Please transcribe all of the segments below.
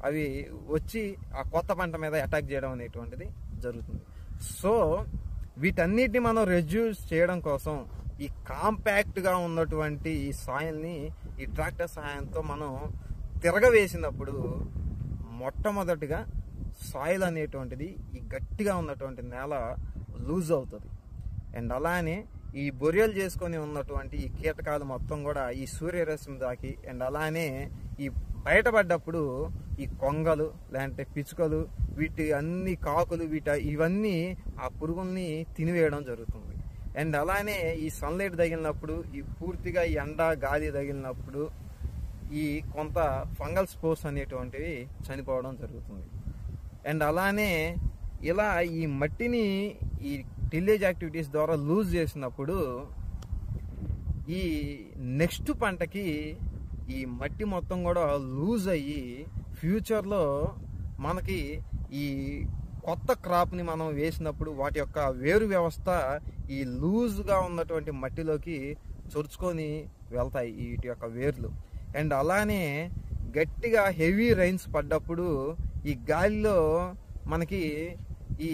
అవి వచ్చి ఆ కొత్త పంట మీద అటాక్ చేయడం అనేటువంటిది జరుగుతుంది. సో వీటన్నిటిని మనం రెడ్యూస్ చేయడం కోసం ఈ కాంపాక్ట్గా ఉన్నటువంటి ఈ సాయిల్ని ఈ ట్రాక్టర్ సహాయంతో మనం తిరగవేసినప్పుడు మొట్టమొదటిగా సాయిల్ అనేటువంటిది ఈ గట్టిగా ఉన్నటువంటి నేల లూజ్ అవుతుంది. అండ్ అలానే ఈ బొరియలు చేసుకొని ఉన్నటువంటి ఈ కీటకాలు మొత్తం కూడా ఈ సూర్యరశ్మి దాకి అండ్ అలానే ఈ బయటపడ్డప్పుడు ఈ కొంగలు లేదంటే పిచ్చుకలు వీటి అన్ని కాకులు ఇవన్నీ ఆ పురుగుల్ని తినివేయడం జరుగుతుంది. అండ్ అలానే ఈ సన్లైట్ తగిలినప్పుడు ఈ పూర్తిగా ఈ ఎండ గాలి తగిలినప్పుడు ఈ కొంత ఫంగల్ స్పోర్స్ అనేటువంటివి చనిపోవడం జరుగుతుంది. అండ్ అలానే ఇలా ఈ మట్టిని ఈ టిల్లేజ్ యాక్టివిటీస్ ద్వారా లూజ్ చేసినప్పుడు ఈ నెక్స్ట్ పంటకి ఈ మట్టి మొత్తం కూడా లూజ్ అయ్యి ఫ్యూచర్లో మనకి ఈ కొత్త క్రాప్ని మనం వేసినప్పుడు వాటి యొక్క వేరు వ్యవస్థ ఈ లూజ్గా ఉన్నటువంటి మట్టిలోకి చొరుచుకొని వెళ్తాయి వీటి యొక్క వేర్లు. అండ్ అలానే గట్టిగా హెవీ రైన్స్ పడ్డప్పుడు ఈ గాలిలో మనకి ఈ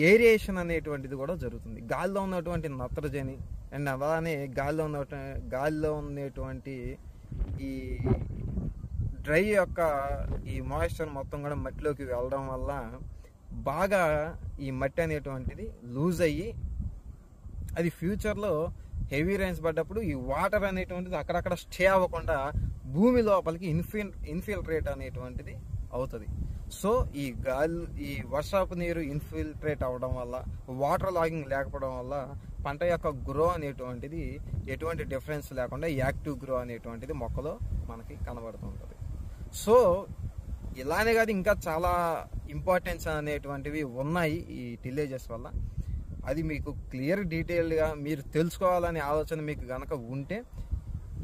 ఏరియేషన్ అనేటువంటిది కూడా జరుగుతుంది. గాలిలో ఉన్నటువంటి నత్రజని అండ్ అలానే గాలిలో ఉన్నటువంటి ఈ డ్రై యొక్క ఈ మాయిశ్చర్ మొత్తం కూడా మట్టిలోకి వెళ్ళడం వల్ల బాగా ఈ మట్టి అనేటువంటిది లూజ్ అయ్యి అది ఫ్యూచర్లో హెవీ రైన్స్ పడ్డప్పుడు ఈ వాటర్ అనేటువంటిది అక్కడక్కడ స్టే అవ్వకుండా భూమి లోపలికి ఇన్ఫిల్ట్రేట్ అనేటువంటిది అవుతుంది. సో ఈ వర్షాపు నీరు ఇన్ఫిల్ట్రేట్ అవ్వడం వల్ల వాటర్ లాగింగ్ లేకపోవడం వల్ల పంట యొక్క గ్రో అనేటువంటిది ఎటువంటి డిఫరెన్స్ లేకుండా యాక్టివ్ గ్రో అనేటువంటిది మొక్కలో మనకి కనబడుతుంటుంది. సో ఇలానే కాదు ఇంకా చాలా ఇంపార్టెన్స్ అనేటువంటివి ఉన్నాయి ఈ టిల్లేజెస్ వల్ల. అది మీకు క్లియర్ డీటెయిల్డ్గా మీరు తెలుసుకోవాలనే ఆలోచన మీకు గనక ఉంటే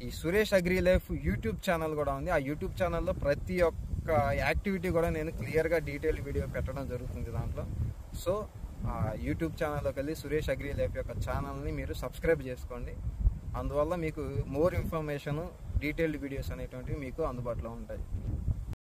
ఈ Suresh agri life YouTube channel కూడా ఉంది. ఆ యూట్యూబ్ ఛానల్లో ప్రతి ఒక్క యాక్టివిటీ కూడా నేను క్లియర్గా డీటెయిల్ వీడియో పెట్టడం జరుగుతుంది దాంట్లో. సో ఆ యూట్యూబ్ ఛానల్లోకి వెళ్ళి సురేష్ అగ్రి లైఫ్ యొక్క ఛానల్ని మీరు సబ్స్క్రైబ్ చేసుకోండి. అందువల్ల మీకు మోర్ ఇన్ఫర్మేషన్ డీటెయిల్డ్ వీడియోస్ అనేటువంటివి మీకు అందుబాటులో ఉంటాయి.